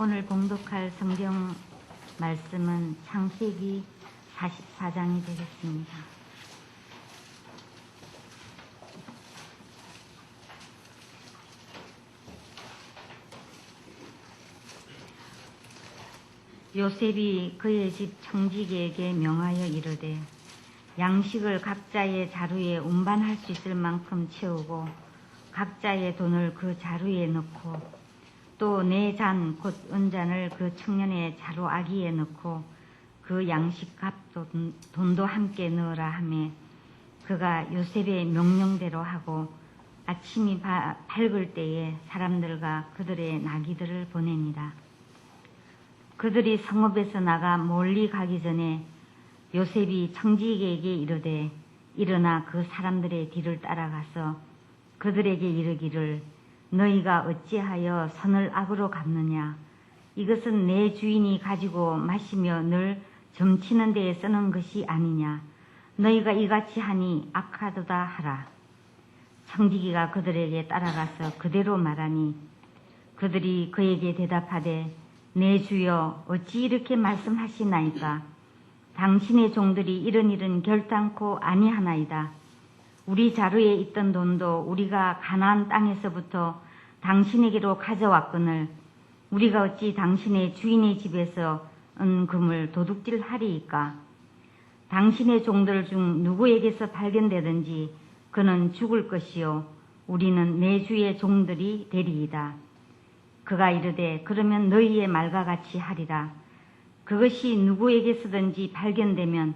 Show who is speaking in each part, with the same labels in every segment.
Speaker 1: 오늘 봉독할 성경 말씀은 창세기 44장이 되겠습니다. 요셉이 그의 집 청지기에게 명하여 이르되 양식을 각자의 자루에 운반할 수 있을 만큼 채우고 각자의 돈을 그 자루에 넣고 또 네 잔 곧 은잔을 그 청년의 자루 아기에 넣고 그 양식값 돈도 함께 넣으라 하매 그가 요셉의 명령대로 하고 아침이 밝을 때에 사람들과 그들의 나귀들을 보냅니다. 그들이 성읍에서 나가 멀리 가기 전에 요셉이 청지기에게 이르되 일어나 그 사람들의 뒤를 따라가서 그들에게 이르기를 너희가 어찌하여 선을 악으로 갚느냐? 이것은 내 주인이 가지고 마시며 늘 점치는 데에 쓰는 것이 아니냐? 너희가 이같이 하니 악하도다 하라. 청지기가 그들에게 따라가서 그대로 말하니 그들이 그에게 대답하되 내 주여 어찌 이렇게 말씀하시나이까? 당신의 종들이 이런 일은 결단코 아니하나이다. 우리 자루에 있던 돈도 우리가 가나안 땅에서부터 당신에게로 가져왔거늘 우리가 어찌 당신의 주인의 집에서 은금을 도둑질하리이까? 당신의 종들 중 누구에게서 발견되든지 그는 죽을 것이요 우리는 내 주의 종들이 되리이다. 그가 이르되 그러면 너희의 말과 같이 하리라. 그것이 누구에게서든지 발견되면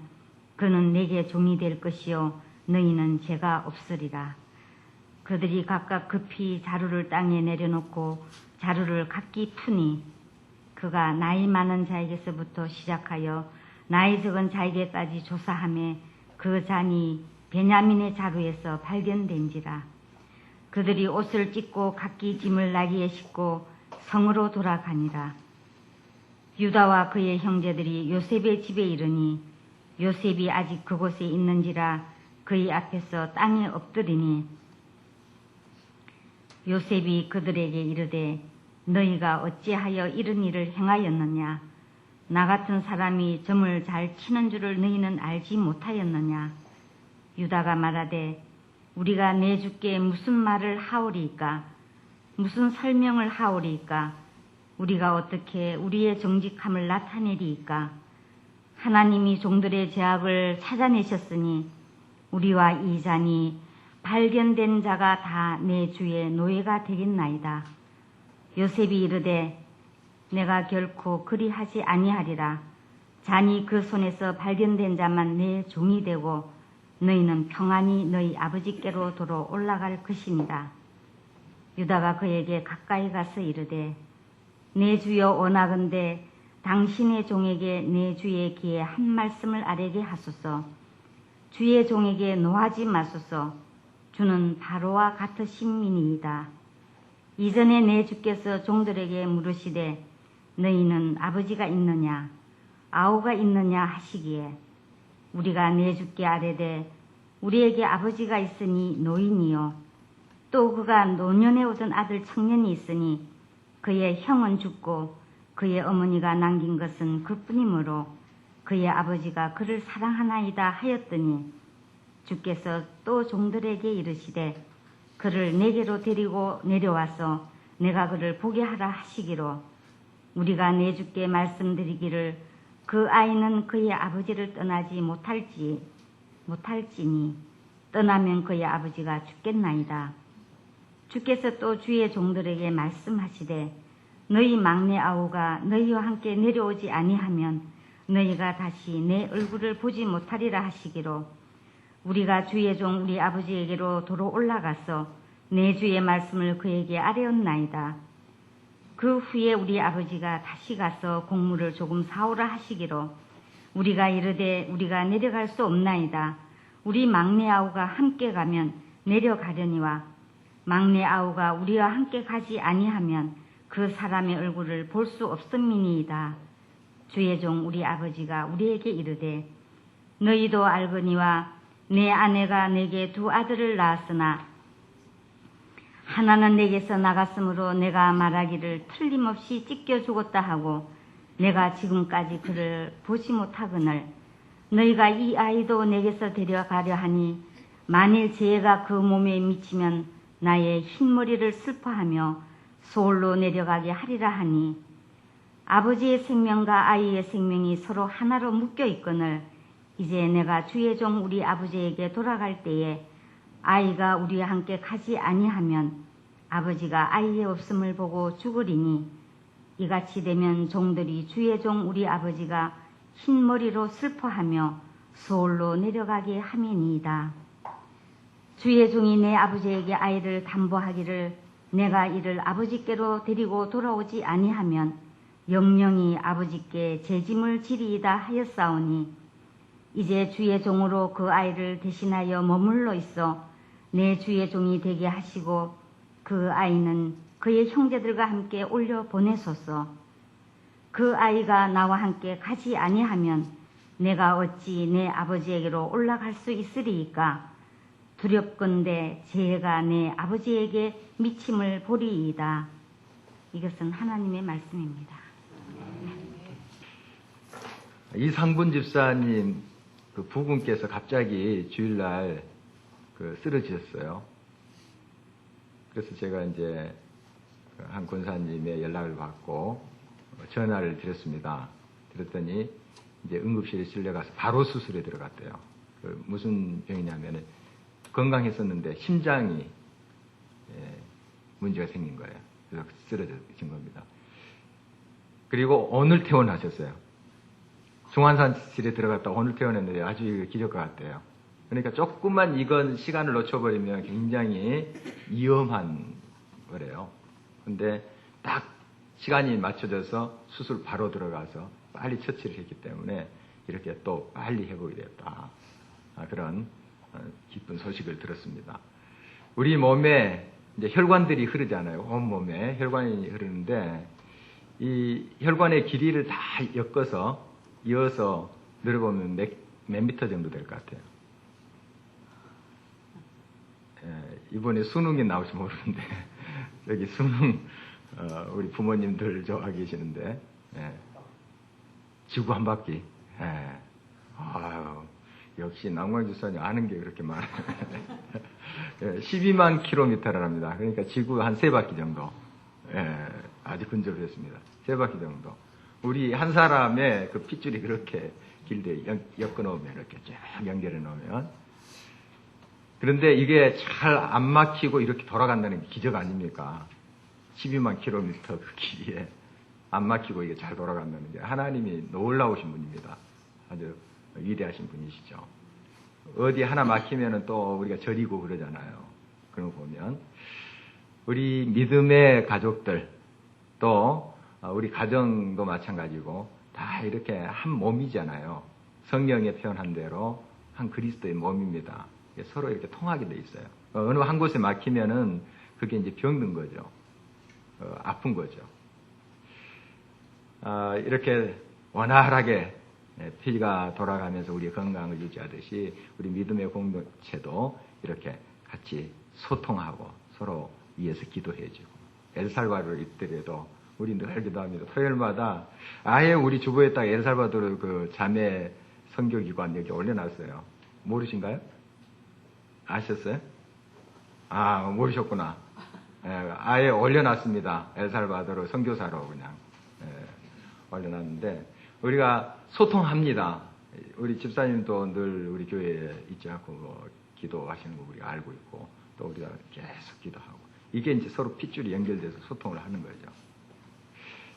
Speaker 1: 그는 내게 종이 될 것이요 너희는 죄가 없으리라. 그들이 각각 급히 자루를 땅에 내려놓고 자루를 각기 푸니 그가 나이 많은 자에게서부터 시작하여 나이 적은 자에게까지 조사하며 그 잔이 베냐민의 자루에서 발견된지라. 그들이 옷을 찢고 각기 짐을 나귀에 싣고 성으로 돌아가니라. 유다와 그의 형제들이 요셉의 집에 이르니 요셉이 아직 그곳에 있는지라 그의 앞에서 땅에 엎드리니 요셉이 그들에게 이르되 너희가 어찌하여 이런 일을 행하였느냐? 나 같은 사람이 점을 잘 치는 줄을 너희는 알지 못하였느냐? 유다가 말하되 우리가 내 주께 무슨 말을 하오리이까? 무슨 설명을 하오리이까? 우리가 어떻게 우리의 정직함을 나타내리이까? 하나님이 종들의 죄악을 찾아내셨으니 우리와 이 잔이 발견된 자가 다 내 주의 노예가 되겠나이다. 요셉이 이르되 내가 결코 그리하지 아니하리라. 잔이 그 손에서 발견된 자만 내 종이 되고 너희는 평안히 너희 아버지께로 도로 올라갈 것이니라. 유다가 그에게 가까이 가서 이르되 내 주여 원하건대 당신의 종에게 내 주의 귀에 한 말씀을 아뢰게 하소서. 주의 종에게 노하지 마소서. 주는 바로와 같으신민이이다. 이전에 내 주께서 종들에게 물으시되 너희는 아버지가 있느냐 아우가 있느냐 하시기에 우리가 내 주께 아뢰되 우리에게 아버지가 있으니 노인이요 또 그가 노년에 오던 아들 청년이 있으니 그의 형은 죽고 그의 어머니가 남긴 것은 그뿐이므로 그의 아버지가 그를 사랑하나이다 하였더니 주께서 또 종들에게 이르시되 그를 내게로 데리고 내려와서 내가 그를 보게 하라 하시기로 우리가 내 주께 말씀드리기를 그 아이는 그의 아버지를 떠나지 못할지니 떠나면 그의 아버지가 죽겠나이다. 주께서 또 주의 종들에게 말씀하시되 너희 막내 아우가 너희와 함께 내려오지 아니하면 너희가 다시 내 얼굴을 보지 못하리라 하시기로 우리가 주의 종 우리 아버지에게로 도로 올라가서 내 주의 말씀을 그에게 아뢰었나이다. 그 후에 우리 아버지가 다시 가서 곡물을 조금 사오라 하시기로 우리가 이르되 우리가 내려갈 수 없나이다. 우리 막내 아우가 함께 가면 내려가려니와 막내 아우가 우리와 함께 가지 아니하면 그 사람의 얼굴을 볼 수 없음이니이다. 주의 종 우리 아버지가 우리에게 이르되 너희도 알거니와 내 아내가 내게 두 아들을 낳았으나 하나는 내게서 나갔으므로 내가 말하기를 틀림없이 찢겨 죽었다 하고 내가 지금까지 그를 보지 못하거늘 너희가 이 아이도 내게서 데려가려 하니 만일 죄가 그 몸에 미치면 나의 흰머리를 슬퍼하며 소홀로 내려가게 하리라 하니 아버지의 생명과 아이의 생명이 서로 하나로 묶여 있거늘 이제 내가 주의 종 우리 아버지에게 돌아갈 때에 아이가 우리와 함께 가지 아니하면 아버지가 아이의 없음을 보고 죽으리니 이같이 되면 종들이 주의 종 우리 아버지가 흰머리로 슬퍼하며 소홀로 내려가게 함이니이다. 주의 종이 내 아버지에게 아이를 담보하기를 내가 이를 아버지께로 데리고 돌아오지 아니하면 영영이 아버지께 재짐을 지리이다 하였사오니 이제 주의 종으로 그 아이를 대신하여 머물러 있어 내 주의 종이 되게 하시고 그 아이는 그의 형제들과 함께 올려 보내소서. 그 아이가 나와 함께 가지 아니하면 내가 어찌 내 아버지에게로 올라갈 수 있으리이까. 두렵건대 죄가 내 아버지에게 미침을 보리이다. 이것은 하나님의 말씀입니다.
Speaker 2: 이상분 집사님 그 부군께서 갑자기 주일날 쓰러지셨어요. 그래서 제가 이제 한 권사님의 연락을 받고 전화를 드렸습니다. 드렸더니 이제 응급실에 실려가서 바로 수술에 들어갔대요. 무슨 병이냐면은 건강했었는데 심장이 문제가 생긴 거예요. 그래서 쓰러진 겁니다. 그리고 오늘 퇴원하셨어요. 중환자실에 들어갔다 오늘 퇴원했는데 아주 기적 같대요. 그러니까 조금만 이건 시간을 놓쳐버리면 굉장히 위험한 거래요. 근데 딱 시간이 맞춰져서 수술 바로 들어가서 빨리 처치를 했기 때문에 이렇게 또 빨리 회복이 되었다. 그런 기쁜 소식을 들었습니다. 우리 몸에 이제 혈관들이 흐르잖아요. 온몸에 혈관이 흐르는데 이 혈관의 길이를 다 이어서 늘어보면 몇 미터 정도 될 것 같아요. 이번에 수능이 나올지 모르는데 여기 수능 우리 부모님들 좋아 계시는데 지구 한 바퀴. 아유, 역시 남광주사님 아는 게 그렇게 많아요. 12만 킬로미터랍니다. 그러니까 지구 한 3바퀴 정도. 아주 근접했습니다. 3바퀴 정도. 우리 한 사람의 그 핏줄이 그렇게 길게 엮어놓으면 이렇게 쫙 연결해 놓으면. 그런데 이게 잘 안 막히고 이렇게 돌아간다는 게 기적 아닙니까? 12만 킬로미터 그 길이에 안 막히고 이게 잘 돌아간다는 게 하나님이 놀라우신 분입니다. 아주 위대하신 분이시죠. 어디 하나 막히면은 또 우리가 저리고 그러잖아요. 그런 거 보면 우리 믿음의 가족들 또 우리 가정도 마찬가지고 다 이렇게 한 몸이잖아요. 성경에 표현한 대로 한 그리스도의 몸입니다. 서로 이렇게 통하게 돼 있어요. 어느 한 곳에 막히면은 그게 이제 병든 거죠. 아픈 거죠. 이렇게 원활하게 피가 돌아가면서 우리의 건강을 유지하듯이 우리 믿음의 공동체도 이렇게 같이 소통하고 서로 위해서 기도해주고 엘살바도르 있더라도 우리 늘 기도합니다. 토요일마다 아예 우리 주부에다가 엘살바도르 그 자매 선교기관 여기 올려놨어요. 모르신가요? 아셨어요? 모르셨구나. 아예 올려놨습니다. 엘살바도르 선교사로 그냥 올려놨는데 우리가 소통합니다. 우리 집사님도 늘 우리 교회에 있지 않고 뭐 기도하시는 거 우리가 알고 있고 또 우리가 계속 기도하고 이게 이제 서로 핏줄이 연결돼서 소통을 하는 거죠.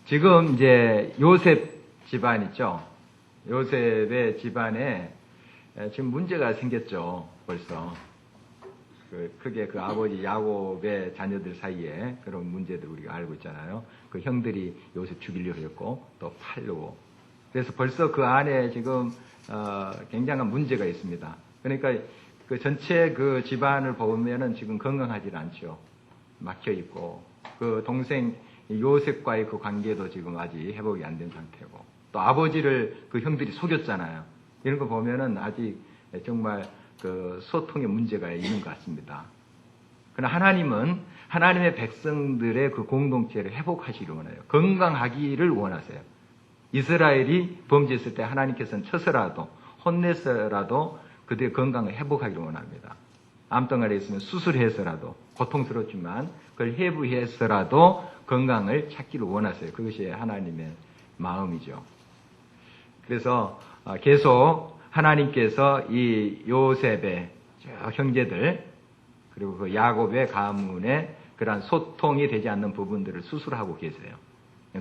Speaker 2: 지금 이제 요셉 집안 있죠. 요셉의 집안에 지금 문제가 생겼죠. 벌써 크게 그 아버지 야곱의 자녀들 사이에 그런 문제들 우리가 알고 있잖아요. 그 형들이 요셉 죽이려고 했고 또 팔려고. 그래서 벌써 그 안에 지금 굉장한 문제가 있습니다. 그러니까 그 전체 그 집안을 보면은 지금 건강하지 않죠. 막혀 있고 그 동생 요셉과의 그 관계도 지금 아직 회복이 안 된 상태고 또 아버지를 그 형들이 속였잖아요. 이런 거 보면은 아직 정말 그 소통의 문제가 있는 것 같습니다. 그러나 하나님은 하나님의 백성들의 그 공동체를 회복하시기를 원해요. 건강하기를 원하세요. 이스라엘이 범죄했을 때 하나님께서는 쳐서라도 혼내서라도 그들의 건강을 회복하기를 원합니다. 암덩어리에 있으면 수술해서라도 고통스럽지만 그걸 해부해서라도 건강을 찾기를 원하세요. 그것이 하나님의 마음이죠. 그래서 계속 하나님께서 이 요셉의 형제들 그리고 그 야곱의 가문의 그러한 소통이 되지 않는 부분들을 수술하고 계세요.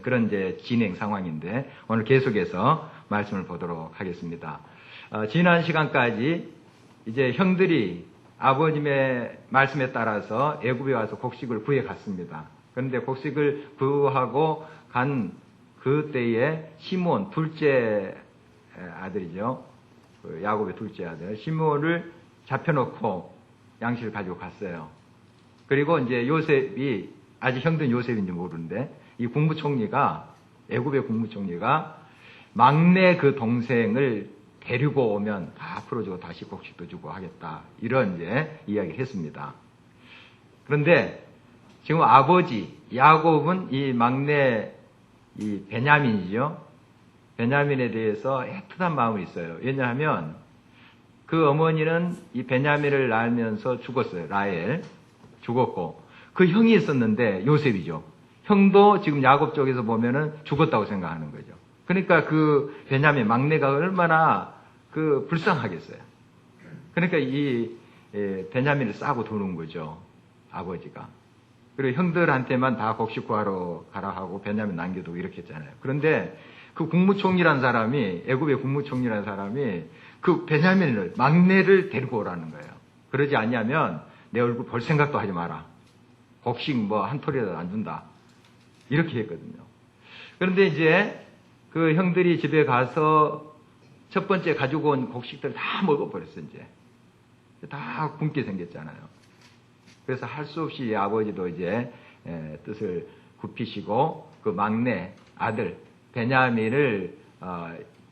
Speaker 2: 그런 이제 진행 상황인데 오늘 계속해서 말씀을 보도록 하겠습니다. 지난 시간까지 이제 형들이 아버님의 말씀에 따라서 애굽에 와서 곡식을 구해 갔습니다. 그런데 곡식을 구하고 간 그때에 시몬 둘째 아들이죠. 그 야곱의 둘째 아들 시몬을 잡혀놓고 양식을 가지고 갔어요. 그리고 이제 요셉이 아직 형들은 요셉인지 모르는데 이 국무총리가 애굽의 국무총리가 막내 그 동생을 데리고 오면 다 풀어주고 다시 곡식도 주고 하겠다 이런 이제 이야기를 했습니다. 그런데 지금 아버지 야곱은 이 막내 이 베냐민이죠. 베냐민에 대해서 애틋한 마음이 있어요. 왜냐하면 그 어머니는 이 베냐민을 낳으면서 죽었어요. 라헬 죽었고 그 형이 있었는데 요셉이죠. 형도 지금 야곱 쪽에서 보면은 죽었다고 생각하는 거죠. 그러니까 그 베냐민 막내가 얼마나 그 불쌍하겠어요. 그러니까 이 베냐민을 싸고 두는 거죠. 아버지가. 그리고 형들한테만 다 곡식 구하러 가라 하고 베냐민 남겨두고 이렇게 했잖아요. 그런데 그 국무총리란 사람이 애굽의 국무총리란 사람이 그 베냐민을 막내를 데리고 오라는 거예요. 그러지 않냐면 내 얼굴 볼 생각도 하지 마라. 곡식 뭐 한 톨이라도 안 준다. 이렇게 했거든요. 그런데 이제 그 형들이 집에 가서 첫 번째 가지고 온 곡식들 다 먹어버렸어, 이제. 다 굶게 생겼잖아요. 그래서 할 수 없이 아버지도 이제 뜻을 굽히시고 그 막내 아들 베냐민을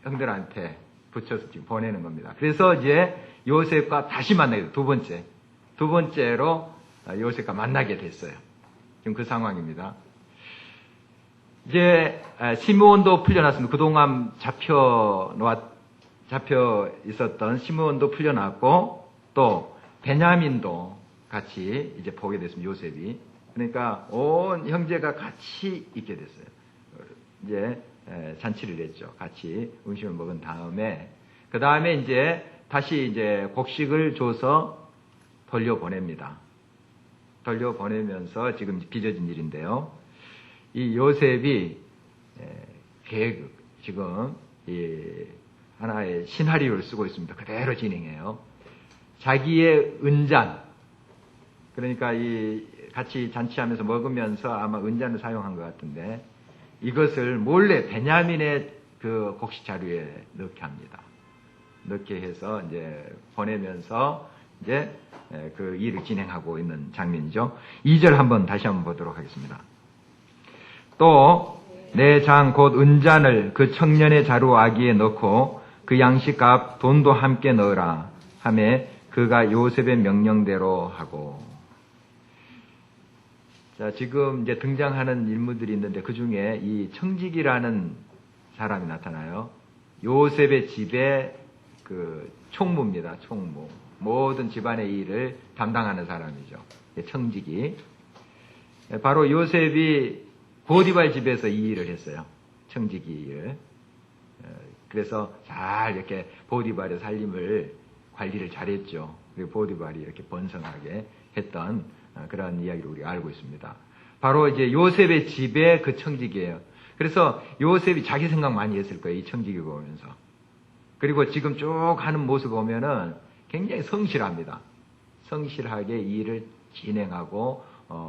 Speaker 2: 형들한테 붙여서 지금 보내는 겁니다. 그래서 이제 요셉과 다시 만나게 돼요. 두 번째로 요셉과 만나게 됐어요. 지금 그 상황입니다. 이제 시므온도 풀려났습니다. 그동안 잡혀 있었던 시므온도 풀려났고 또 베냐민도 같이 이제 보게 됐습니다. 요셉이. 그러니까 온 형제가 같이 있게 됐어요. 이제 잔치를 했죠. 같이 음식을 먹은 다음에 그 다음에 이제 다시 이제 곡식을 줘서 돌려보냅니다. 돌려보내면서 지금 빚어진 일인데요. 이 요셉이 지금 이 하나의 시나리오를 쓰고 있습니다. 그대로 진행해요. 자기의 은잔, 그러니까 이 같이 잔치하면서 먹으면서 아마 은잔을 사용한 것 같은데 이것을 몰래 베냐민의 그 곡식 자루에 넣게 합니다. 넣게 해서 이제 보내면서 이제 그 일을 진행하고 있는 장면이죠. 2절 한번 다시 한번 보도록 하겠습니다. 또 내 장 곧 은잔을 그 청년의 자루 아기에 넣고 그 양식값 돈도 함께 넣으라 하매 그가 요셉의 명령대로 하고. 자, 지금 이제 등장하는 인물들이 있는데 그 중에 이 청직이라는 사람이 나타나요. 요셉의 집의 그 총무입니다. 총무. 모든 집안의 일을 담당하는 사람이죠. 청직이. 바로 요셉이 보디발 집에서 이 일을 했어요. 청직이 일을. 그래서 잘 이렇게 보디발의 살림을 관리를 잘했죠. 그리고 보디발이 이렇게 번성하게 했던 그런 이야기를 우리가 알고 있습니다. 바로 이제 요셉의 집의 그 청직이에요. 그래서 요셉이 자기 생각 많이 했을 거예요. 이 청직이 보면서. 그리고 지금 쭉 하는 모습 보면은 굉장히 성실합니다. 성실하게 이 일을 진행하고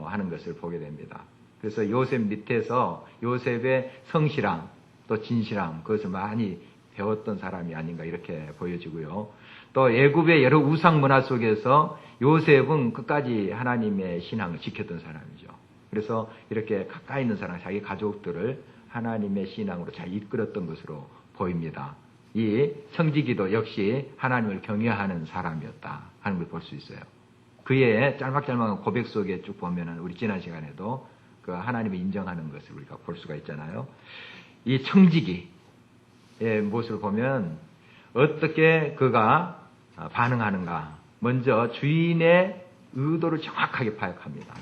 Speaker 2: 하는 것을 보게 됩니다. 그래서 요셉 밑에서 요셉의 성실함 또 진실함 그것을 많이 배웠던 사람이 아닌가 이렇게 보여지고요. 또 애굽의 여러 우상 문화 속에서 요셉은 끝까지 하나님의 신앙을 지켰던 사람이죠. 그래서 이렇게 가까이 있는 사람, 자기 가족들을 하나님의 신앙으로 잘 이끌었던 것으로 보입니다. 이 청지기도 역시 하나님을 경외하는 사람이었다 하는 걸 볼 수 있어요. 그의 짤막짤막한 고백 속에 쭉 보면은 우리 지난 시간에도 그 하나님이 인정하는 것을 우리가 볼 수가 있잖아요. 이 청지기의 모습을 보면 어떻게 그가 반응하는가. 먼저 주인의 의도를 정확하게 파악합니다.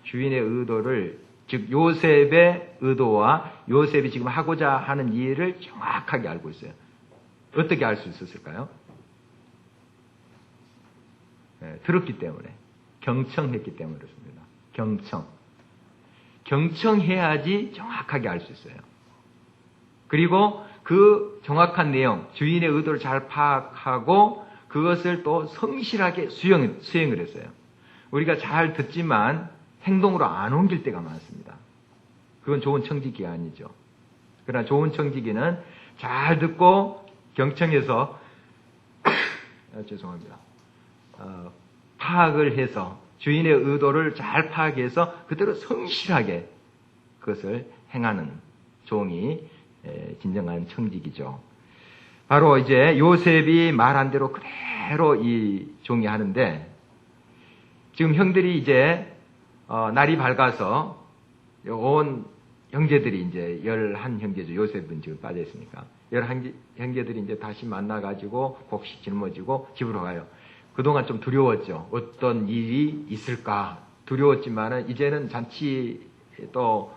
Speaker 2: 주인의 의도를, 즉 요셉의 의도와 요셉이 지금 하고자 하는 일을 정확하게 알고 있어요. 어떻게 알 수 있었을까요? 들었기 때문에, 경청했기 때문에 그렇습니다. 경청해야지 정확하게 알 수 있어요. 그리고 그 정확한 내용, 주인의 의도를 잘 파악하고 그것을 또 성실하게 수행을 했어요. 우리가 잘 듣지만 행동으로 안 옮길 때가 많습니다. 그건 좋은 청지기가 아니죠. 그러나 좋은 청지기는 잘 듣고 경청해서 죄송합니다. 파악을 해서 주인의 의도를 잘 파악해서 그대로 성실하게 그것을 행하는 종이 진정한 청지기죠. 바로 이제 요셉이 말한 대로 그대로 이 종이 하는데, 지금 형들이 이제 날이 밝아서 온 형제들이 이제 11형제죠. 요셉은 지금 빠져 있으니까 11형제들이 이제 다시 만나가지고 곡식 짊어지고 집으로 가요. 그동안 좀 두려웠죠. 어떤 일이 있을까 두려웠지만은 이제는 잔치 또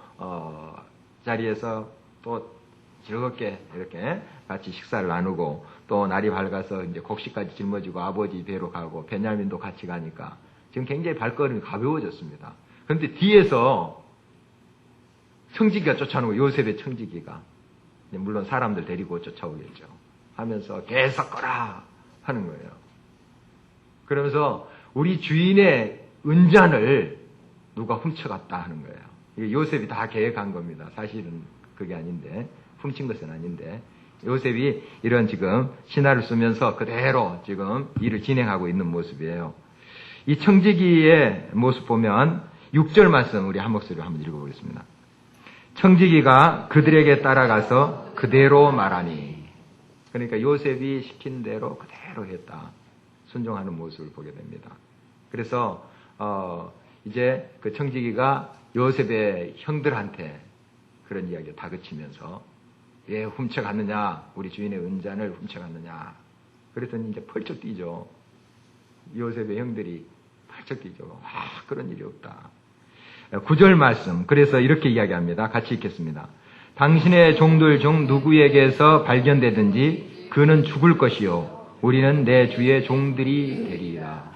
Speaker 2: 자리에서 또 즐겁게 이렇게 같이 식사를 나누고, 또 날이 밝아서 이제 곡식까지 짊어지고 아버지 배로 가고 베냐민도 같이 가니까 지금 굉장히 발걸음이 가벼워졌습니다. 그런데 뒤에서 청지기가 쫓아오고, 요셉의 청지기가, 물론 사람들 데리고 쫓아오겠죠. 하면서 계속 거라 하는 거예요. 그러면서 우리 주인의 은잔을 누가 훔쳐갔다 하는 거예요. 이게 요셉이 다 계획한 겁니다. 사실은 그게 아닌데, 훔친 것은 아닌데, 요셉이 이런 지금 신화를 쓰면서 그대로 지금 일을 진행하고 있는 모습이에요. 이 청지기의 모습 보면 6절 말씀 우리 한 목소리로 한번 읽어보겠습니다. 청지기가 그들에게 따라가서 그대로 말하니. 그러니까 요셉이 시킨 대로 그대로 했다. 순종하는 모습을 보게 됩니다. 그래서 이제 그 청지기가 요셉의 형들한테 그런 이야기를 다그치면서, 왜 훔쳐갔느냐, 우리 주인의 은잔을 훔쳐갔느냐. 그랬더니 이제 펄쩍 뛰죠. 요셉의 형들이 펄쩍 뛰죠. 그런 일이 없다. 9절 말씀, 그래서 이렇게 이야기합니다. 같이 읽겠습니다. 당신의 종들 중 누구에게서 발견되든지 그는 죽을 것이요 우리는 내 주의 종들이 되리라.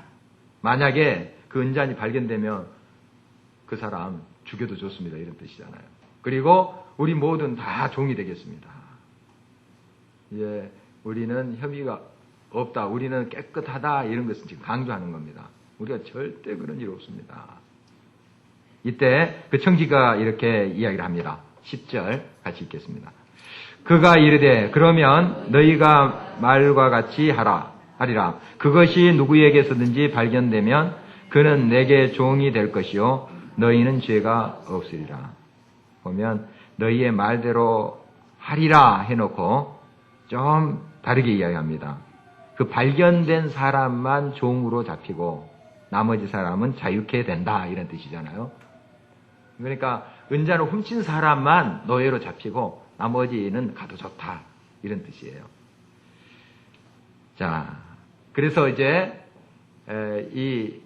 Speaker 2: 만약에 그 은잔이 발견되면 그 사람 죽여도 좋습니다, 이런 뜻이잖아요. 그리고 우리 모두는 다 종이 되겠습니다. 이제 우리는 혐의가 없다, 우리는 깨끗하다, 이런 것은 지금 강조하는 겁니다. 우리가 절대 그런 일 없습니다. 이때 그 청지가 이렇게 이야기를 합니다. 10절 같이 읽겠습니다. 그가 이르되 그러면 너희가 말과 같이 하리라. 그것이 누구에게서든지 발견되면 그는 내게 종이 될 것이요 너희는 죄가 없으리라. 보면 너희의 말대로 하리라 해놓고 좀 다르게 이야기합니다. 그 발견된 사람만 종으로 잡히고 나머지 사람은 자유케 된다, 이런 뜻이잖아요. 그러니까 은잔을 훔친 사람만 노예로 잡히고 나머지는 가도 좋다, 이런 뜻이에요. 자, 그래서 이제 이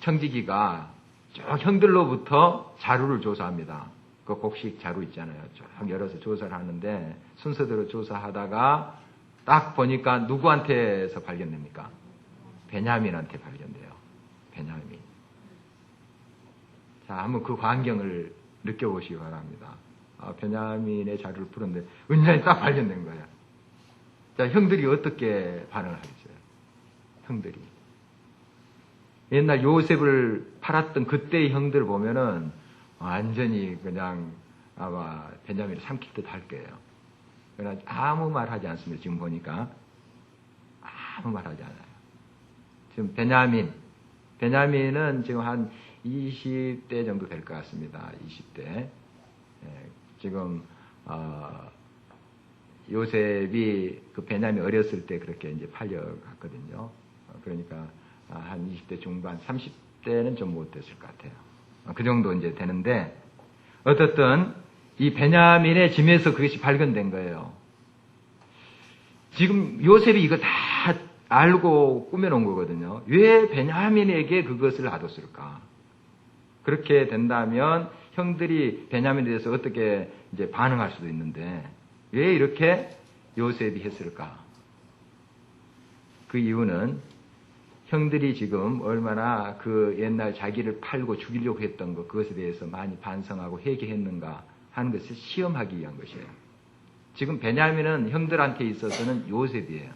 Speaker 2: 청지기가 쭉 형들로부터 자료를 조사합니다. 그 곡식 자료 있잖아요. 쭉 열어서 조사를 하는데 순서대로 조사하다가 딱 보니까 누구한테서 발견됩니까? 베냐민한테 발견돼요. 베냐민. 자, 한번 그 광경을 느껴보시기 바랍니다. 베냐민의 자료를 풀었는데 은잔이 딱 발견된 거예요. 자, 형들이 어떻게 반응을 하겠어요? 형들이. 옛날 요셉을 팔았던 그때의 형들 보면은 완전히 그냥 아마 베냐민을 삼킬 듯 할 거예요. 그러나 아무 말 하지 않습니다. 지금 보니까 아무 말 하지 않아요. 지금 베냐민은 지금 한 20대 정도 될 것 같습니다. 20대. 지금 요셉이 그 베냐민 어렸을 때 그렇게 이제 팔려갔거든요. 그러니까 한 20대 중반, 30대는 좀 못됐을 것 같아요. 그 정도 이제 되는데, 어떻든 이 베냐민의 짐에서 그것이 발견된 거예요. 지금 요셉이 이거 다 알고 꾸며놓은 거거든요. 왜 베냐민에게 그것을 놔뒀을까? 그렇게 된다면 형들이 베냐민에 대해서 어떻게 이제 반응할 수도 있는데, 왜 이렇게 요셉이 했을까? 그 이유는 형들이 지금 얼마나 그 옛날 자기를 팔고 죽이려고 했던 것, 그것에 대해서 많이 반성하고 회개했는가 하는 것을 시험하기 위한 것이에요. 지금 베냐민은 형들한테 있어서는 요셉이에요.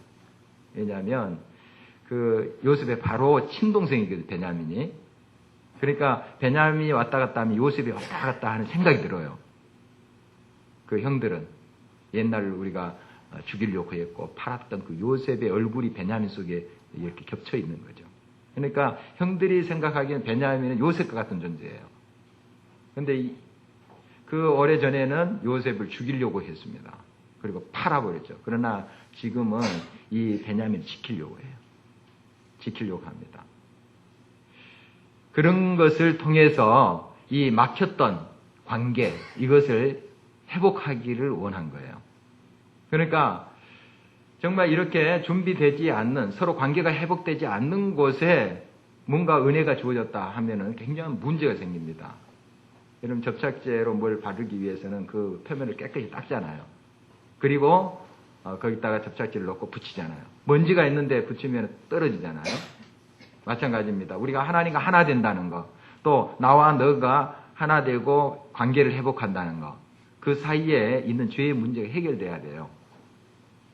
Speaker 2: 왜냐하면 그 요셉의 바로 친동생이거든요, 베냐민이. 그러니까 베냐민이 왔다 갔다 하면 요셉이 왔다 갔다 하는 생각이 들어요. 그 형들은 옛날 우리가 죽이려고 했고 팔았던 그 요셉의 얼굴이 베냐민 속에 이렇게 겹쳐 있는 거죠. 그러니까 형들이 생각하기에는 베냐민은 요셉과 같은 존재예요. 그런데 그 오래전에는 요셉을 죽이려고 했습니다. 그리고 팔아버렸죠. 그러나 지금은 이 베냐민을 지키려고 해요. 지키려고 합니다. 그런 것을 통해서 이 막혔던 관계, 이것을 회복하기를 원한 거예요. 그러니까 정말 이렇게 준비되지 않는, 서로 관계가 회복되지 않는 곳에 뭔가 은혜가 주어졌다 하면은 굉장한 문제가 생깁니다. 여러분, 접착제로 뭘 바르기 위해서는 그 표면을 깨끗이 닦잖아요. 그리고 거기다가 접착제를 넣고 붙이잖아요. 먼지가 있는데 붙이면 떨어지잖아요. 마찬가지입니다. 우리가 하나님과 하나 된다는 거, 또 나와 너가 하나 되고 관계를 회복한다는 거, 그 사이에 있는 죄의 문제가 해결돼야 돼요.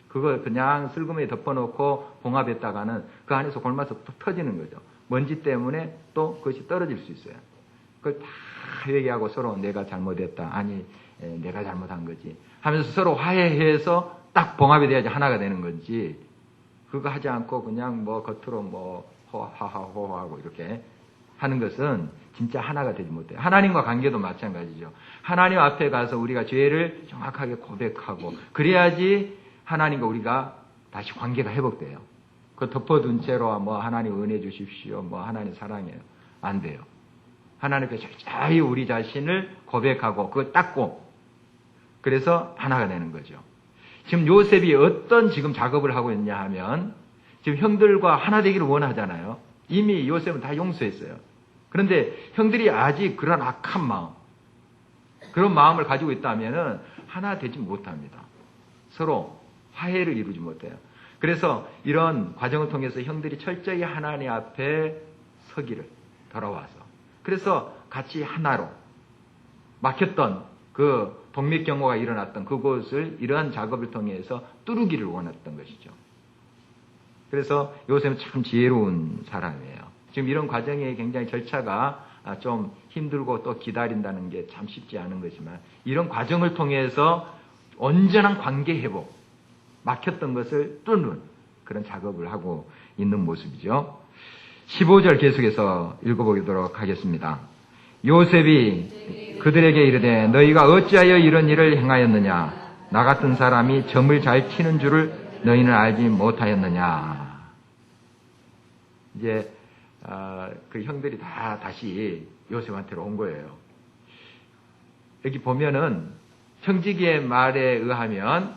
Speaker 2: 그걸 그냥 슬그머니 덮어놓고 봉합했다가는 그 안에서 골마서 터지는 거죠. 먼지 때문에 또 그것이 떨어질 수 있어요. 그걸 다 회개하고 서로 내가 잘못했다, 아니 내가 잘못한 거지 하면서 서로 화해해서 딱 봉합이 돼야지 하나가 되는 건지, 그거 하지 않고 그냥 뭐 겉으로 뭐 하하호하고 이렇게 하는 것은 진짜 하나가 되지 못해요. 하나님과 관계도 마찬가지죠. 하나님 앞에 가서 우리가 죄를 정확하게 고백하고 그래야지 하나님과 우리가 다시 관계가 회복돼요. 그 덮어둔 채로 뭐 하나님 은혜 주십시오, 뭐 하나님 사랑해요, 안 돼요. 하나님께 철저히 우리 자신을 고백하고 그걸 닦고 그래서 하나가 되는 거죠. 지금 요셉이 어떤 지금 작업을 하고 있냐 하면, 지금 형들과 하나 되기를 원하잖아요. 이미 요셉은 다 용서했어요. 그런데 형들이 아직 그런 악한 마음, 그런 마음을 가지고 있다면은 하나 되지 못합니다. 서로 화해를 이루지 못해요. 그래서 이런 과정을 통해서 형들이 철저히 하나님 앞에 서기를, 돌아와서, 그래서 같이 하나로 막혔던 그 동맥경화가 일어났던 그곳을 이러한 작업을 통해서 뚫기를 원했던 것이죠. 그래서 요셉은 참 지혜로운 사람이에요. 지금 이런 과정에 굉장히 절차가 좀 힘들고 또 기다린다는 게 참 쉽지 않은 거지만, 이런 과정을 통해서 온전한 관계 회복, 막혔던 것을 뚫는 그런 작업을 하고 있는 모습이죠. 15절 계속해서 읽어보도록 하겠습니다. 요셉이 그들에게 이르되 너희가 어찌하여 이런 일을 행하였느냐? 나 같은 사람이 점을 잘 치는 줄을 너희는 알지 못하였느냐? 이제 그 형들이 다 다시 요셉한테로 온 거예요. 여기 보면은 형제기의 말에 의하면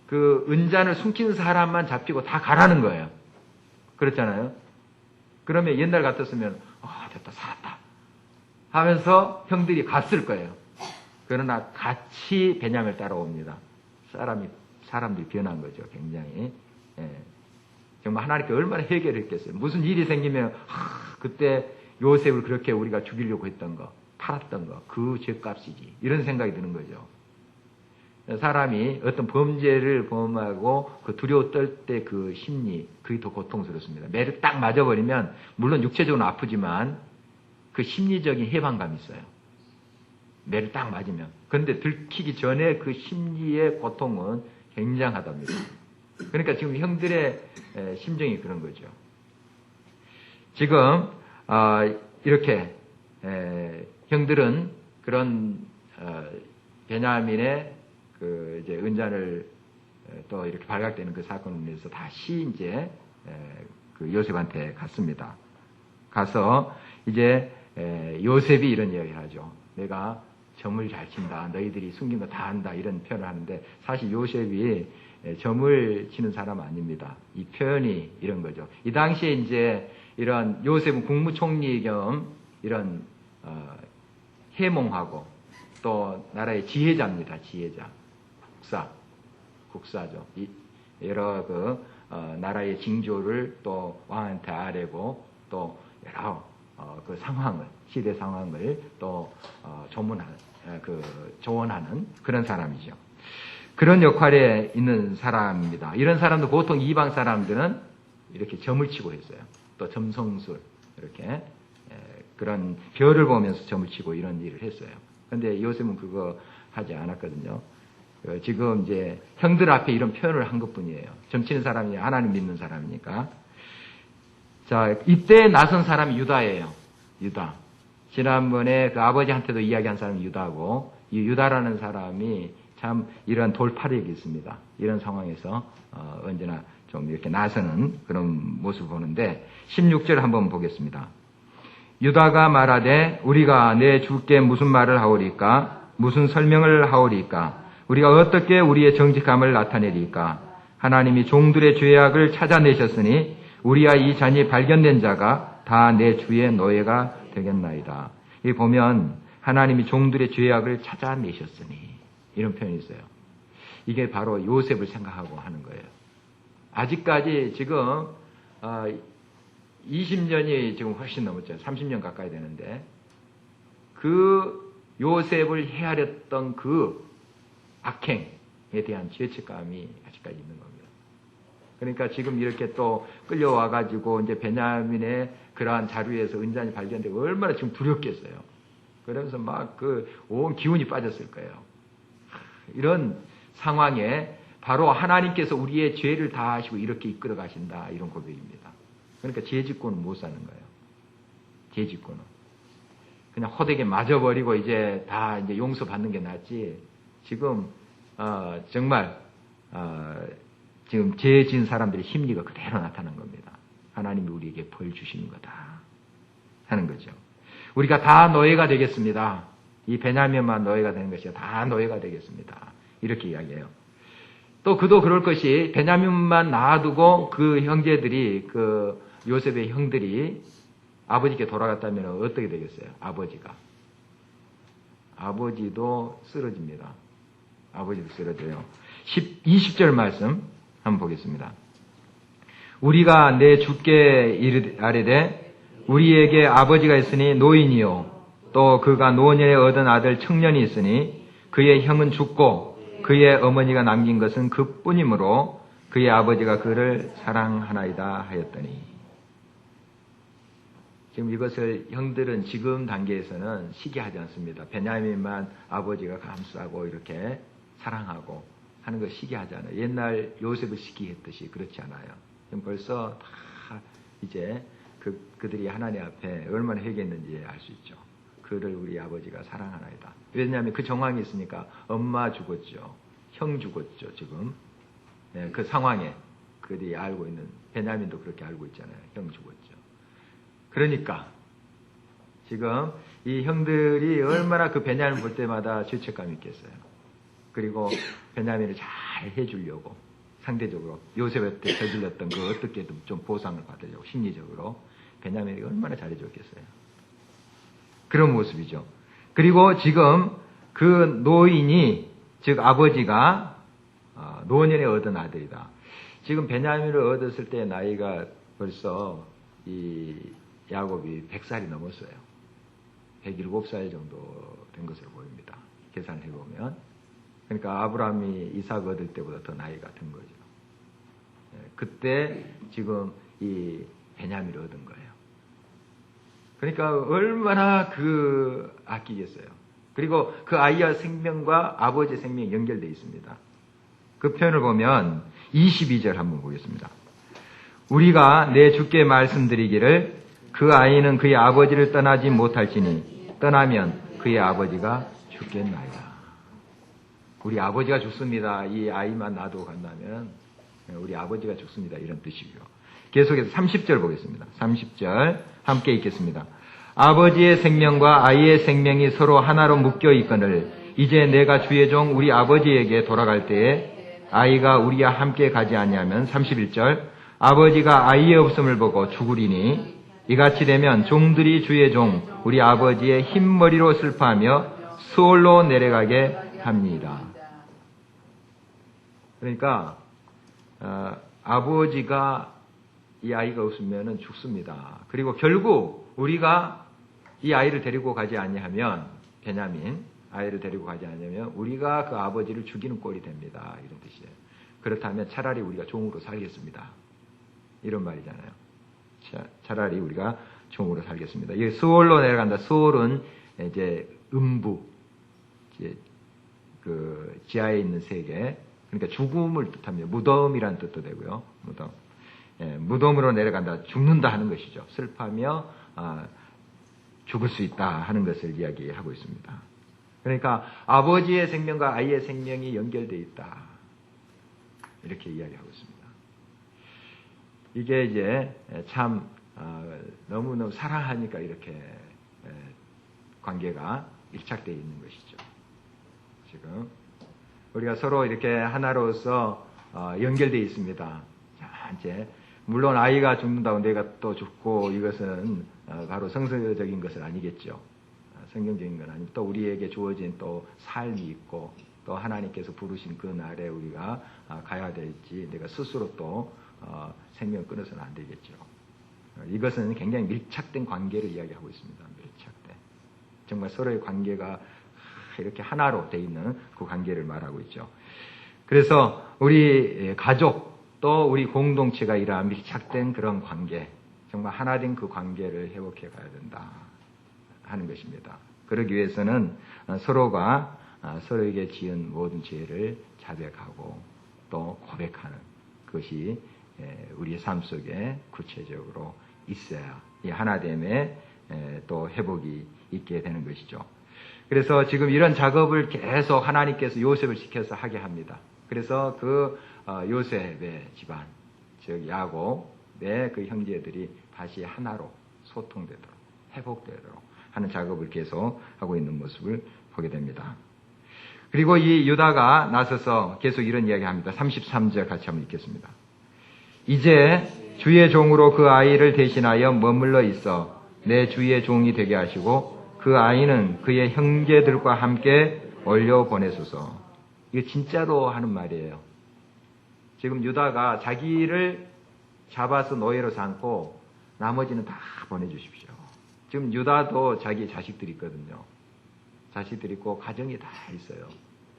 Speaker 2: 그 은잔을 숨긴 사람만 잡히고 다 가라는 거예요. 그렇잖아요. 그러면 옛날 같았으면 됐다, 살았다 하면서 형들이 갔을 거예요. 그러나 같이 베냐민을 따라옵니다. 사람들이 변한 거죠. 굉장히. 정말 하나님께 얼마나 회개를 했겠어요. 무슨 일이 생기면 그때 요셉을 그렇게 우리가 죽이려고 했던 거, 팔았던 거, 그 죄값이지, 이런 생각이 드는 거죠. 사람이 어떤 범죄를 범하고 그 두려워 떨 때 그 심리, 그게 더 고통스럽습니다. 매를 딱 맞아버리면 물론 육체적으로 아프지만 그 심리적인 해방감이 있어요. 매를 딱 맞으면. 그런데 들키기 전에 그 심리의 고통은 굉장하답니다. 그러니까 지금 형들의 심정이 그런 거죠. 지금 이렇게 형들은 그런 베냐민의 그 이제 은잔을 또 이렇게 발각되는 그 사건을 위해서 다시 이제 그 요셉한테 갔습니다. 가서 이제 요셉이 이런 이야기를 하죠. 내가 점을 잘 친다. 너희들이 숨긴 거 다 안다. 이런 표현을 하는데 사실 요셉이 점을 치는 사람 아닙니다. 이 표현이 이런 거죠. 이 당시에 이제 이런 요셉은 국무총리 겸 이런 해몽하고 또 나라의 지혜자입니다. 지혜자. 국사죠. 이 여러 나라의 징조를 또 왕한테 아뢰고 또 여러 그 상황을, 시대 상황을 또 조언하는 그런 사람이죠. 그런 역할에 있는 사람입니다. 이런 사람도 보통 이방 사람들은 이렇게 점을 치고 했어요. 또 점성술, 이렇게 그런 별을 보면서 점을 치고 이런 일을 했어요. 근데 요셉은 그거 하지 않았거든요. 지금 이제 형들 앞에 이런 표현을 한 것 뿐이에요. 점 치는 사람이 하나님 믿는 사람이니까. 자, 이때 나선 사람이 유다예요. 유다. 지난번에 그 아버지한테도 이야기한 사람이 유다고, 이 유다라는 사람이 참 이런 돌파력이 있습니다. 이런 상황에서 언제나 좀 이렇게 나서는 그런 모습을 보는데 16절 한번 보겠습니다. 유다가 말하되 우리가 내 주께 무슨 말을 하오리까? 무슨 설명을 하오리까? 우리가 어떻게 우리의 정직함을 나타내리까? 하나님이 종들의 죄악을 찾아내셨으니 우리와 이 잔이 발견된 자가 다 내 주의 노예가 되겠나이다. 이 보면 하나님이 종들의 죄악을 찾아내셨으니 이런 표현이 있어요. 이게 바로 요셉을 생각하고 하는 거예요. 아직까지 지금 20년이 지금 훨씬 넘었죠. 30년 가까이 되는데 그 요셉을 헤아렸던 그 악행에 대한 죄책감이 아직까지 있는 겁니다. 그러니까 지금 이렇게 또 끌려와가지고 이제 베냐민의 그러한 자루에서 은잔이 발견되고 얼마나 지금 두렵겠어요. 그러면서 막 그 온 기운이 빠졌을 거예요. 이런 상황에 바로 하나님께서 우리의 죄를 다 하시고 이렇게 이끌어 가신다. 이런 고백입니다. 그러니까 죄짓고는 못 사는 거예요. 죄짓고는. 그냥 호되게 맞아버리고 이제 다 이제 용서받는 게 낫지. 지금, 정말, 지금 죄 지은 사람들의 심리가 그대로 나타난 겁니다. 하나님이 우리에게 벌 주시는 거다. 하는 거죠. 우리가 다 노예가 되겠습니다. 이 베냐민만 노예가 되는 것이 아니라 다 노예가 되겠습니다. 이렇게 이야기해요. 또 그도 그럴 것이 베냐민만 놔두고 그 형제들이 그 요셉의 형들이 아버지께 돌아갔다면 어떻게 되겠어요? 아버지도 쓰러집니다. 아버지도 쓰러져요. 20절 말씀 한번 보겠습니다. 우리가 내 주께 아뢰되 우리에게 아버지가 있으니 노인이요 또 그가 노년에 얻은 아들 청년이 있으니 그의 형은 죽고 그의 어머니가 남긴 것은 그뿐이므로 그의 아버지가 그를 사랑하나이다 하였더니 지금 이것을 형들은 지금 단계에서는 시기하지 않습니다. 베냐민만 아버지가 감싸고 이렇게 사랑하고 하는 걸 시기하지 않아요. 옛날 요셉을 시기했듯이 그렇지 않아요. 지금 벌써 다 이제 그들이 하나님 앞에 얼마나 회개했는지 알 수 있죠. 그를 우리 아버지가 사랑하나이다. 왜냐하면 그 정황이 있으니까 엄마 죽었죠. 형 죽었죠. 지금 그 상황에 그들이 알고 있는 베냐민도 그렇게 알고 있잖아요. 형 죽었죠. 그러니까 지금 이 형들이 얼마나 그 베냐민 볼 때마다 죄책감이 있겠어요. 그리고 베냐민을 잘 해주려고 상대적으로 요셉한테 저질렀던 그 어떻게든 좀 보상을 받으려고 심리적으로 베냐민이 얼마나 잘해줬겠어요. 그런 모습이죠. 그리고 지금 그 노인이 즉 아버지가 노년에 얻은 아들이다. 지금 베냐민을 얻었을 때 나이가 벌써 이 야곱이 100살이 넘었어요. 107살 정도 된 것으로 보입니다. 계산을 해보면. 그러니까 아브라함이 이삭 얻을 때보다 더 나이가 든 거죠. 그때 지금 이 베냐민을 얻은 거예요. 그러니까 얼마나 아끼겠어요. 그리고 그 아이의 생명과 아버지의 생명이 연결되어 있습니다. 그 표현을 보면 22절 한번 보겠습니다. 우리가 내 주께 말씀드리기를 그 아이는 그의 아버지를 떠나지 못할지니 떠나면 그의 아버지가 죽겠나이다. 우리 아버지가 죽습니다. 이 아이만 놔두고 간다면 우리 아버지가 죽습니다. 이런 뜻이고요. 계속해서 30절 보겠습니다. 30절 함께 읽겠습니다. 아버지의 생명과 아이의 생명이 서로 하나로 묶여 있거늘 이제 내가 주의 종 우리 아버지에게 돌아갈 때에 아이가 우리와 함께 가지 아니하면 31절 아버지가 아이의 없음을 보고 죽으리니 이같이 되면 종들이 주의 종 우리 아버지의 흰머리로 슬퍼하며 수월로 내려가게 합니다. 그러니까 아버지가 이 아이가 없으면 죽습니다. 그리고 결국 우리가 이 아이를 데리고 가지 아니하면 베냐민 아이를 데리고 가지 않으면 우리가 그 아버지를 죽이는 꼴이 됩니다. 이런 뜻이에요. 그렇다면 차라리 우리가 종으로 살겠습니다. 이런 말이잖아요. 차라리 우리가 종으로 살겠습니다. 이 수월로 내려간다. 수월은 이제 음부, 이제 그 지하에 있는 세계, 그러니까 죽음을 뜻합니다. 무덤이란 뜻도 되고요. 무덤. 무덤으로 내려간다. 죽는다 하는 것이죠. 슬퍼하며 죽을 수 있다 하는 것을 이야기하고 있습니다. 그러니까 아버지의 생명과 아이의 생명이 연결되어 있다. 이렇게 이야기하고 있습니다. 이게 이제 참 너무너무 사랑하니까 이렇게 관계가 밀착되어 있는 것이죠. 지금 우리가 서로 이렇게 하나로서 연결되어 있습니다. 자, 이제 물론 아이가 죽는다고 내가 또 죽고 이것은 바로 성서적인 것은 아니겠죠. 성경적인 건 아니고 또 우리에게 주어진 또 삶이 있고 또 하나님께서 부르신 그 날에 우리가 가야 될지 내가 스스로 또 생명을 끊어서는 안 되겠죠. 이것은 굉장히 밀착된 관계를 이야기하고 있습니다. 밀착된. 정말 서로의 관계가 이렇게 하나로 돼 있는 그 관계를 말하고 있죠. 그래서 우리 가족 또 우리 공동체가 이러한 밀착된 그런 관계, 정말 하나된 그 관계를 회복해 가야 된다 하는 것입니다. 그러기 위해서는 서로가 서로에게 지은 모든 죄를 자백하고 또 고백하는 그것이 우리의 삶 속에 구체적으로 있어야 이 하나됨의 또 회복이 있게 되는 것이죠. 그래서 지금 이런 작업을 계속 하나님께서 요셉을 시켜서 하게 합니다. 그래서 그 요셉의 집안, 즉 야곱의 그 형제들이 다시 하나로 소통되도록 회복되도록 하는 작업을 계속 하고 있는 모습을 보게 됩니다. 그리고 이 유다가 나서서 계속 이런 이야기합니다. 33절 같이 한번 읽겠습니다. 이제 주의 종으로 그 아이를 대신하여 머물러 있어 내 주의 종이 되게 하시고 그 아이는 그의 형제들과 함께 올려 보내소서. 이거 진짜로 하는 말이에요. 지금 유다가 자기를 잡아서 노예로 삼고 나머지는 다 보내주십시오. 지금 유다도 자기 자식들이 있거든요. 자식들이 있고 가정이 다 있어요.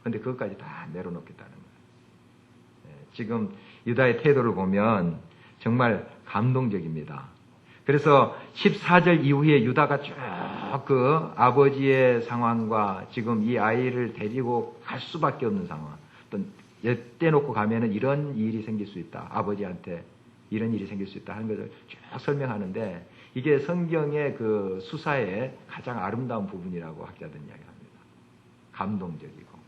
Speaker 2: 그런데 그것까지 다 내려놓겠다는 거예요. 지금 유다의 태도를 보면 정말 감동적입니다. 그래서 14절 이후에 유다가 쭉 그 아버지의 상황과 지금 이 아이를 데리고 갈 수밖에 없는 상황, 또 떼놓고 가면은 이런 일이 생길 수 있다. 아버지한테 이런 일이 생길 수 있다 하는 것을 쭉 설명하는데 이게 성경의 그 수사의 가장 아름다운 부분이라고 학자들은 이야기합니다. 감동적이고.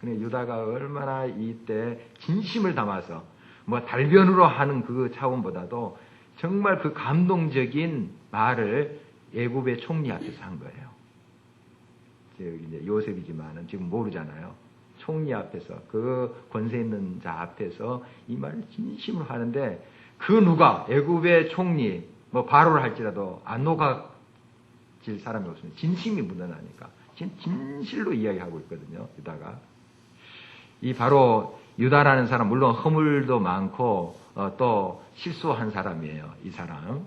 Speaker 2: 그러니까 유다가 얼마나 이때 진심을 담아서 뭐 달변으로 하는 그 차원보다도 정말 그 감동적인 말을 애굽의 총리 앞에서 한 거예요. 이제 요셉이지만은 지금 모르잖아요. 총리 앞에서 그 권세 있는 자 앞에서 이 말을 진심으로 하는데 그 누가 애굽의 총리 뭐 바로를 할지라도 안 녹아질 사람이 없으면 진심이 묻어나니까 진실로 이야기하고 있거든요. 유다가 이 바로 유다라는 사람 물론 허물도 많고 또 실수한 사람이에요. 이 사람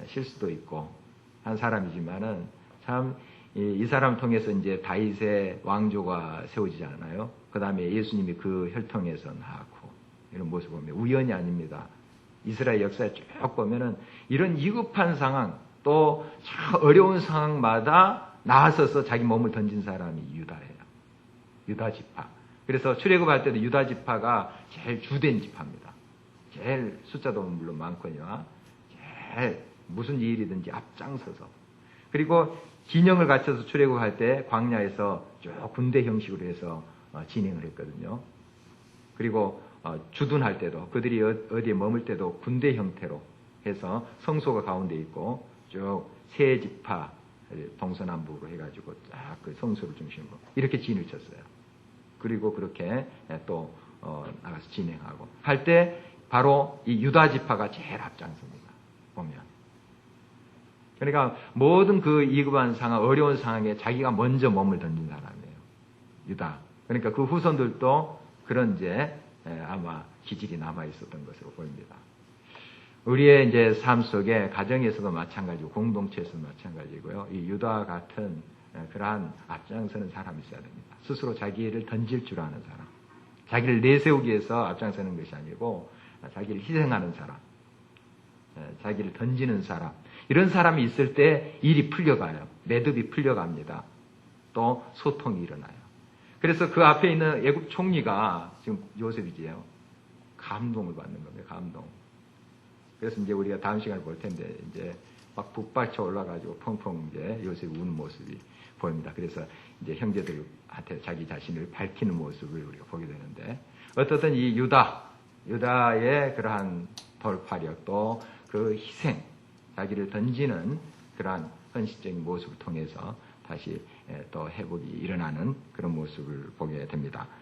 Speaker 2: 실수도 있고 한 사람이지만은 참 이 사람 통해서 이제 다윗의 왕조가 세워지잖아요. 그 다음에 예수님이 그 혈통에서 나왔고 이런 모습을 보면 우연이 아닙니다. 이스라엘 역사에 쭉 보면은 이런 위급한 상황 또 참 어려운 상황마다 나서서 자기 몸을 던진 사람이 유다예요. 유다 지파. 그래서 출애굽할 때도 유다 지파가 제일 주된 지파입니다. 제일 숫자도 물론 많거니와 제일 무슨 일이든지 앞장서서 그리고 진영을 갖춰서 출애굽할 때 광야에서 쭉 군대 형식으로 해서 진행을 했거든요. 그리고 주둔할 때도 그들이 어디에 머물 때도 군대 형태로 해서 성소가 가운데 있고 쭉 세 지파 동서남북으로 해가지고 쫙 그 성소를 중심으로 이렇게 진을 쳤어요. 그리고 그렇게 또 나가서 진행하고 할 때 바로 이 유다 지파가 제일 앞장섭니다. 보면. 그러니까 모든 그 위급한 상황, 어려운 상황에 자기가 먼저 몸을 던진 사람이에요. 유다. 그러니까 그 후손들도 그런 이제 아마 기질이 남아 있었던 것으로 보입니다. 우리의 이제 삶 속에 가정에서도 마찬가지고 공동체에서도 마찬가지고요. 이 유다와 같은 그러한 앞장서는 사람이 있어야 됩니다. 스스로 자기를 던질 줄 아는 사람. 자기를 내세우기 위해서 앞장서는 것이 아니고 자기를 희생하는 사람. 자기를 던지는 사람. 이런 사람이 있을 때 일이 풀려가요. 매듭이 풀려갑니다. 또 소통이 일어나요. 그래서 그 앞에 있는 애굽 총리가 지금 요셉이지요. 감동을 받는 겁니다. 감동. 그래서 이제 우리가 다음 시간에 볼 텐데 이제 막 북받쳐 올라가지고 펑펑 이제 요셉이 우는 모습이 보입니다. 그래서 이제 형제들한테 자기 자신을 밝히는 모습을 우리가 보게 되는데 어떻든 이 유다의 그러한 돌파력 또 그 희생, 자기를 던지는 그러한 헌신적인 모습을 통해서 다시 또 회복이 일어나는 그런 모습을 보게 됩니다.